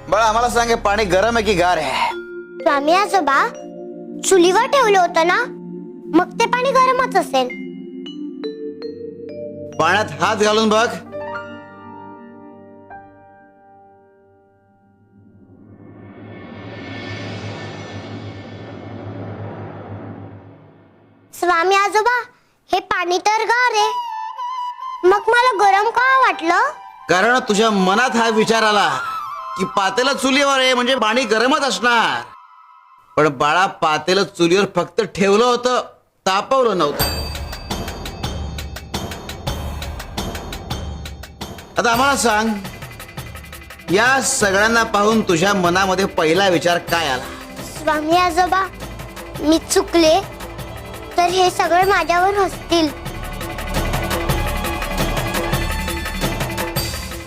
बाळा आम्हाला सांग, हे पाणी गरम आहे की गार आहे? स्वामी आजोबा, चुलीवर ठेवलं होतं ना, मग ते पाणी गरमच असेल. पाण्यात हात घालून बघ. स्वामी आजोबा, हे पाणी तर गार आहे, मग मला गरम का वाटलं? कारण तुझ्या मनात हा विचार आला की पातेलं चुलीवर आहे म्हणजे पाणी गरमच असणार. पण बाळा, पातेलं चुलीवर फक्त ठेवलं होतं, तापवलं नव्हतं. आता आम्हाला सांग, या सगळ्यांना पाहून तुझ्या मनामध्ये पहिला विचार काय आला? स्वामी आजोबा, मी चुकले तर हे सगळे माझ्यावर हसतील.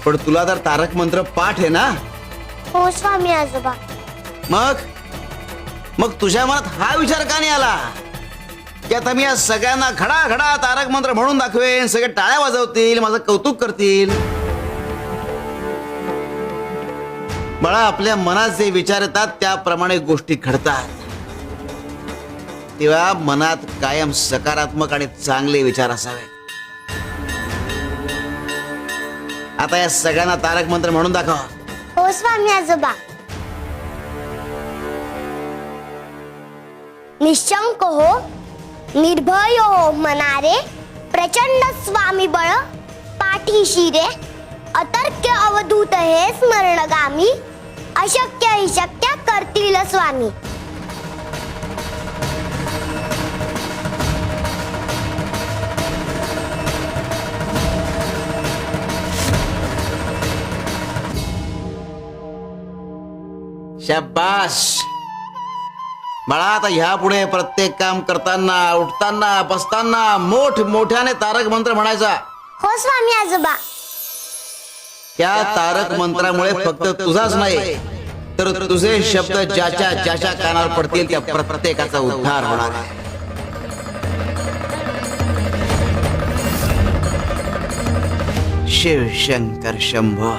पण तुला तर तारक मंत्र पाठ आहे ना? हो स्वामी आजोबा. मग तुझ्या मनात हा विचार का नाही आला की आता मी या सगळ्यांना घडा घडा तारक मंत्र म्हणून दाखवेन, सगळे टाळ्या वाजवतील, माझं कौतुक करतील? बाळा, आपल्या मनात जे विचार येतात त्याप्रमाणे गोष्टी घडतात. तेव्हा मनात कायम सकारात्मक आणि चांगले विचार असावे. आता या सगळ्यांना तारक मंत्र म्हणून दाखव. हो स्वामी आजोबा. निशंक हो, निर्भय हो मनारे, प्रचंड स्वामी बळ पाठीशी रे, अतर्क्य अवधूत हे स्मरणगामी, अशक्य हि शक्य करतील स्वामी. शाबास बाळा. आता ह्या पुढे प्रत्येक काम करताना, उठताना, बसताना मोठ्याने तारक मंत्र म्हणायचा. हो स्वामी आजोबा. त्या तारक मंत्रामुळे फक्त तुझाच नाही तर तुझे शब्द ज्याच्या कानावर पडतील त्या प्रत्येकाचा उद्धार होणार आहे. शिव शंकर शंभो.